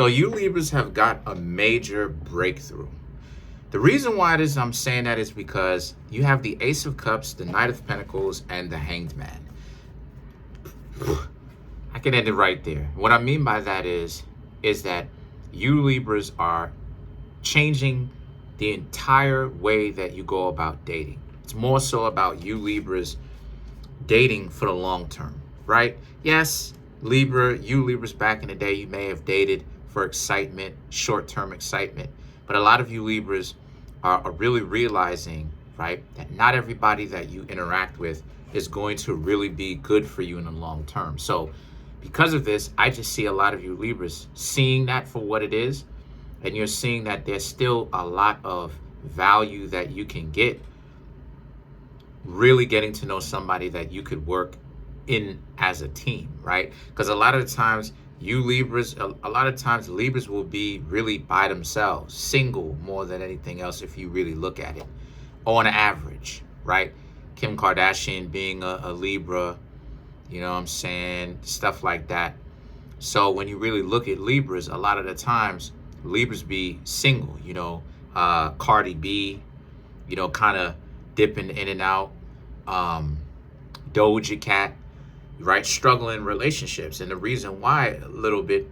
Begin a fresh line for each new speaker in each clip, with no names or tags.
So you Libras have got a major breakthrough. The reason why it is I'm saying that is because you have the Ace of Cups, the Knight of Pentacles, and the Hanged Man. I can end it right there. What I mean by that is that you Libras are changing the entire way that you go about dating. It's more so about you Libras dating for the long term, right? Yes, you Libras back in the day, you may have dated for excitement, short-term excitement. But a lot of you Libras are really realizing, right, that not everybody that you interact with is going to really be good for you in the long term. So because of this, I just see a lot of you Libras seeing that for what it is. And you're seeing that there's still a lot of value that you can get really getting to know somebody that you could work in as a team, right? Because a lot of the times you Libras, a lot of times Libras will be really by themselves, single more than anything else if you really look at it, on average, right? Kim Kardashian being a Libra, you know what I'm saying? Stuff like that. So when you really look at Libras, a lot of the times Libras be single, you know, Cardi B, you know, kind of dipping in and out, Doja Cat, right? Struggling in relationships. And the reason why a little bit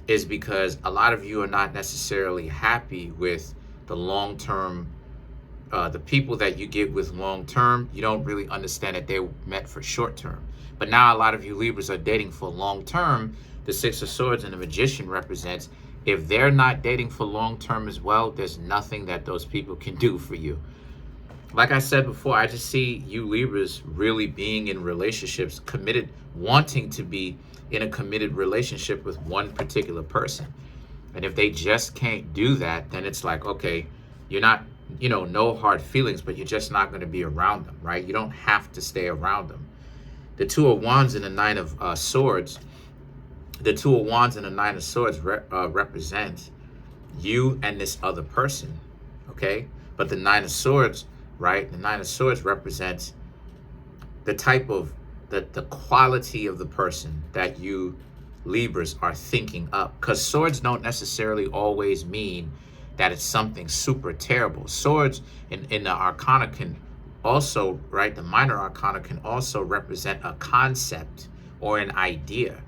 is because a lot of you are not necessarily happy with the long-term, the people that you get with long-term. You don't really understand that they're meant for short-term. But now a lot of you Libras are dating for long-term. The Six of Swords and the Magician represents, if they're not dating for long-term as well, there's nothing that those people can do for you. Like I said before, I just see you Libras really being in relationships, committed, wanting to be in a committed relationship with one particular person. And if they just can't do that, then it's like, okay, you're not, you know, no hard feelings, but you're just not going to be around them, right? You don't have to stay around them. The Two of Wands and the Nine of Swords, the Two of Wands and the Nine of Swords represent you and this other person, okay? But the Nine of Swords, right? The Nine of Swords represents the type of, the quality of the person that you Libras are thinking up. Because swords don't necessarily always mean that it's something super terrible. Swords in the Arcana can also, right? The minor Arcana can also represent a concept or an idea.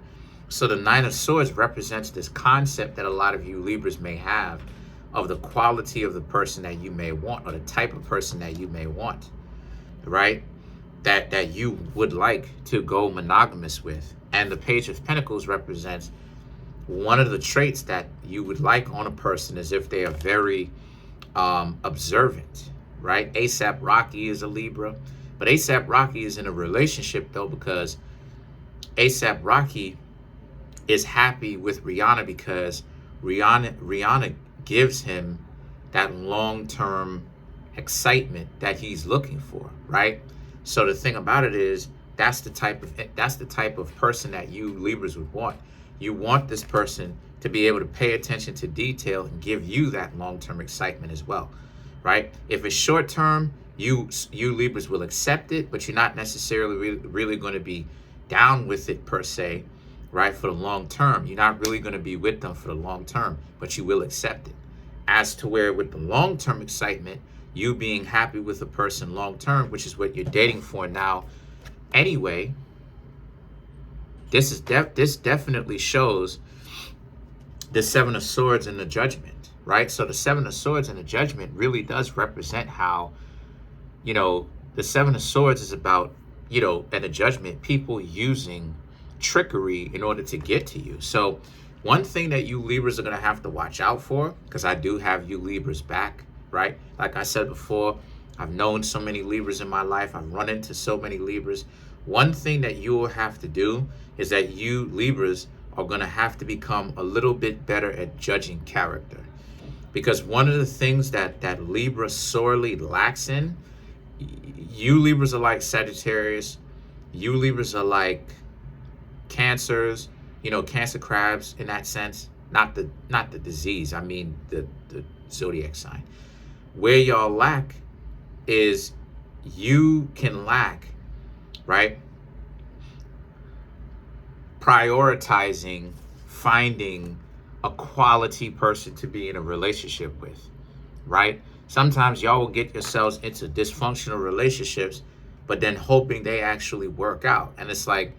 So the Nine of Swords represents this concept that a lot of you Libras may have of the quality of the person that you may want, or the type of person that you may want, right? That you would like to go monogamous with. And the Page of Pentacles represents one of the traits that you would like on a person is if they are very observant, right? ASAP Rocky is a Libra, but ASAP Rocky is in a relationship though, because ASAP Rocky is happy with Rihanna because Rihanna gives him that long-term excitement that he's looking for, right? So the thing about it is that's the type of person that you Libras would want. You want this person to be able to pay attention to detail and give you that long-term excitement as well, right? If it's short-term, you Libras will accept it, but you're not necessarily really going to be down with it per se, right? For the long term, you're not really going to be with them for the long term, but you will accept it. As to where with the long-term excitement, you being happy with a person long-term, which is what you're dating for now anyway, this definitely shows the Seven of Swords and the Judgment, right? So the Seven of Swords and the Judgment really does represent how, you know, the Seven of Swords is about, you know, and the Judgment, people using trickery in order to get to you. So one thing that you Libras are going to have to watch out for, because I do have you Libras back, right? Like I said before, I've known so many Libras in my life. I've run into so many Libras. One thing that you will have to do is that you Libras are going to have to become a little bit better at judging character. Because one of the things that Libra sorely lacks in, you Libras are like Sagittarius, you Libras are like Cancers, you know, Cancer crabs in that sense, not the disease, I mean the zodiac sign. Where y'all lack is you can lack, right, prioritizing finding a quality person to be in a relationship with, right? Sometimes y'all will get yourselves into dysfunctional relationships, but then hoping they actually work out. And it's like,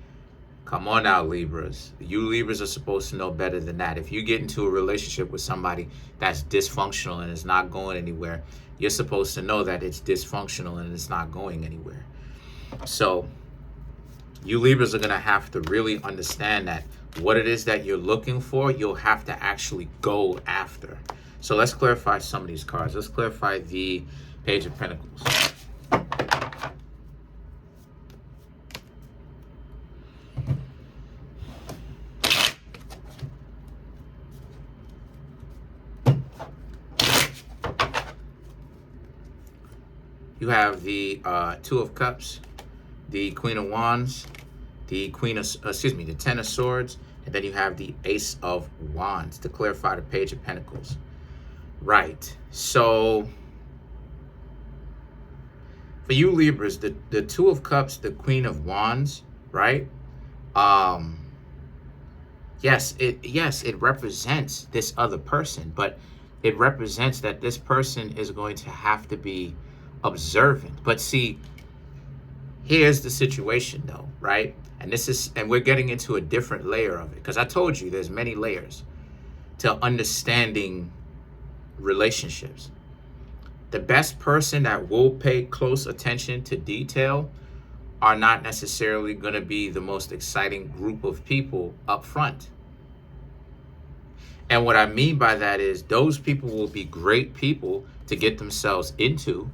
come on now, Libras. You Libras are supposed to know better than that. If you get into a relationship with somebody that's dysfunctional and is not going anywhere, you're supposed to know that it's dysfunctional and it's not going anywhere. So you Libras are going to have to really understand that what it is that you're looking for, you'll have to actually go after. So let's clarify some of these cards. Let's clarify the Page of Pentacles. You have the Two of Cups, the Queen of Wands, the the Ten of Swords, and then you have the Ace of Wands to clarify the Page of Pentacles. Right. So for you Libras, the Two of Cups, the Queen of Wands, right? Yes, it represents this other person, but it represents that this person is going to have to be observant. But see, here's the situation though, right? And we're getting into a different layer of it, because I told you there's many layers to understanding relationships. The best person that will pay close attention to detail are not necessarily going to be the most exciting group of people up front. And what I mean by that is those people will be great people to get themselves into,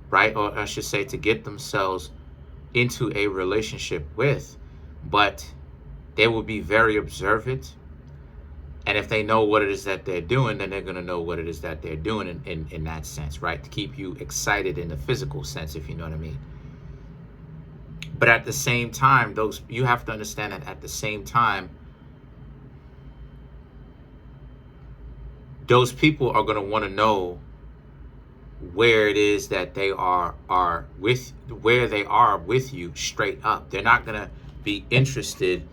right? Or I should say to get themselves into a relationship with, but they will be very observant. And if they know what it is that they're doing, then they're going to know what it is that they're doing in that sense, right? To keep you excited in the physical sense, if you know what I mean. But at the same time, you have to understand that at the same time, those people are going to want to know where it is that they are with you straight up. They're not going to be interested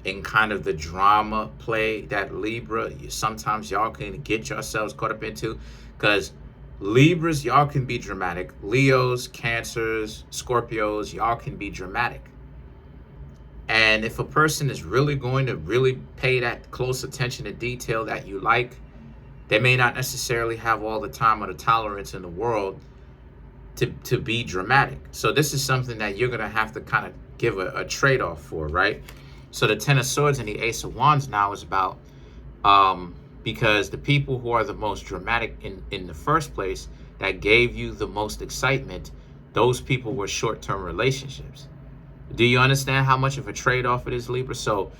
in kind of the drama play that Libra, sometimes y'all can get yourselves caught up into, because Libras, y'all can be dramatic. Leos, Cancers, Scorpios, y'all can be dramatic. And if a person is really going to really pay that close attention to detail that you like, they may not necessarily have all the time or the tolerance in the world to be dramatic. So this is something that you're going to have to kind of give a trade-off for, right? So the Ten of Swords and the Ace of Wands now is about, because the people who are the most dramatic in the first place, that gave you the most excitement, those people were short-term relationships. Do you understand how much of a trade-off it is, Libra? So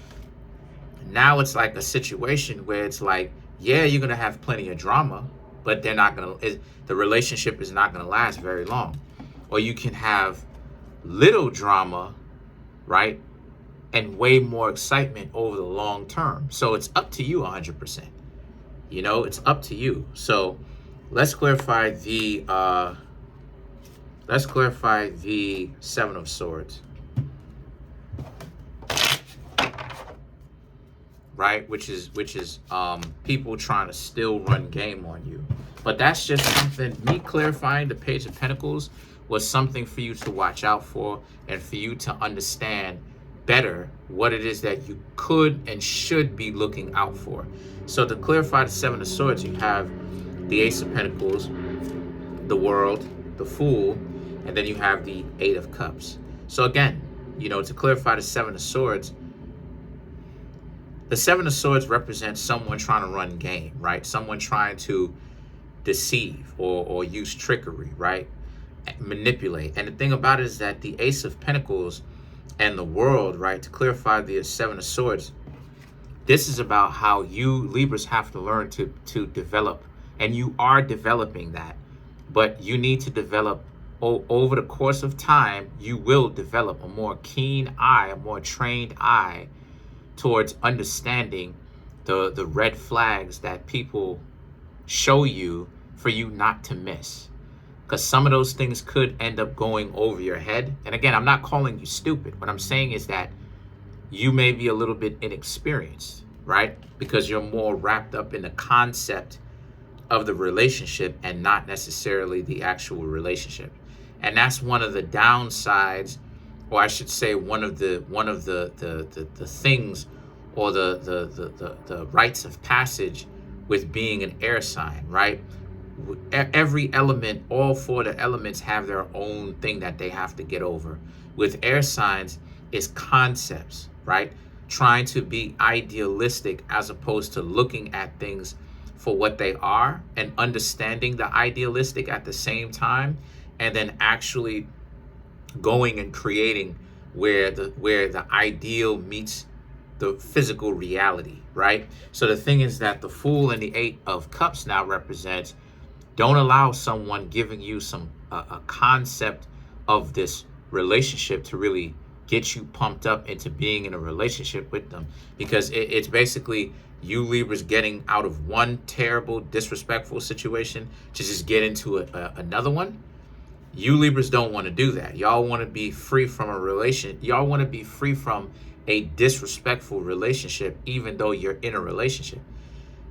now it's like a situation where it's like, yeah, you're going to have plenty of drama, but the relationship is not going to last very long. Or you can have little drama, right? And way more excitement over the long term. So it's up to you 100%. You know, it's up to you. So let's clarify the Seven of Swords. Right, which is people trying to still run game on you. But that's just something, me clarifying the Page of Pentacles was something for you to watch out for, and for you to understand better what it is that you could and should be looking out for. So to clarify the Seven of Swords, you have the Ace of Pentacles, the World, the Fool, and then you have the Eight of Cups. So again, to clarify the Seven of Swords, the Seven of Swords represents someone trying to run game, right? Someone trying to deceive or use trickery, right? Manipulate. And the thing about it is that the Ace of Pentacles and the World, right, to clarify the Seven of Swords, this is about how you Libras have to learn to develop, and you are developing that, but you need to develop over the course of time. You will develop a more keen eye, a more trained eye towards understanding the red flags that people show you for you not to miss. Because some of those things could end up going over your head. And again, I'm not calling you stupid. What I'm saying is that you may be a little bit inexperienced, right? Because you're more wrapped up in the concept of the relationship and not necessarily the actual relationship. And that's one of the downsides, or I should say one of the things, or the rites of passage with being an air sign, right? Every element, all four of the elements have their own thing that they have to get over. With air signs, it's concepts, right? Trying to be idealistic as opposed to looking at things for what they are and understanding the idealistic at the same time, and then actually going and creating where the ideal meets the physical reality, right? So the thing is that the Fool and the Eight of Cups now represents, don't allow someone giving you a concept of this relationship to really get you pumped up into being in a relationship with them, because it's basically you Libras getting out of one terrible, disrespectful situation to just get into another one. You Libras don't want to do that. Y'all want to be free from a relation. Y'all want to be free from a disrespectful relationship, even though you're in a relationship,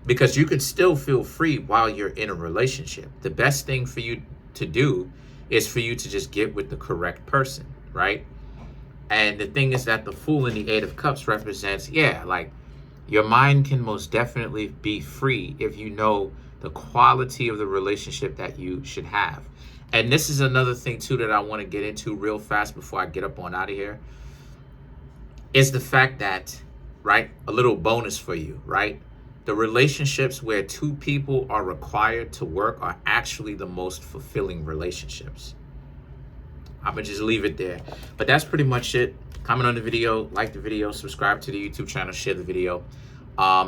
because you can still feel free while you're in a relationship. The best thing for you to do is for you to just get with the correct person, right? And the thing is that the Fool and the Eight of Cups represents, yeah, like your mind can most definitely be free if you know the quality of the relationship that you should have. And this is another thing too that I want to get into real fast before I get up on out of here, is the fact that, right, a little bonus for you, right? The relationships where two people are required to work are actually the most fulfilling relationships. I'm gonna just leave it there. But that's pretty much it. Comment on the video, like the video, subscribe to the YouTube channel, share the video.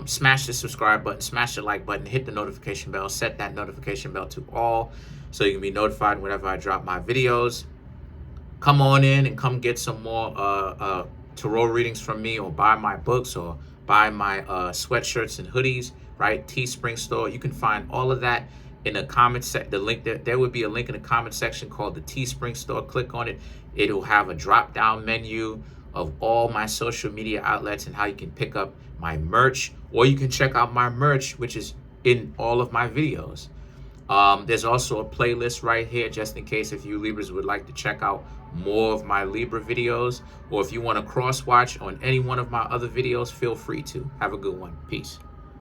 Smash the subscribe button, smash the like button, hit the notification bell, set that notification bell to all so you can be notified whenever I drop my videos. Come on in and come get some more tarot readings from me, or buy my books, or buy my sweatshirts and hoodies, right? Teespring store. You can find all of that in the comment section. The link there would be a link in the comment section called the Teespring store. Click on it. It'll have a drop down menu of all my social media outlets and how you can pick up my merch, or you can check out my merch, which is in all of my videos. There's also a playlist right here, just in case if you Libras would like to check out more of my Libra videos, or if you want to cross watch on any one of my other videos, feel free to. Have a good one. Peace.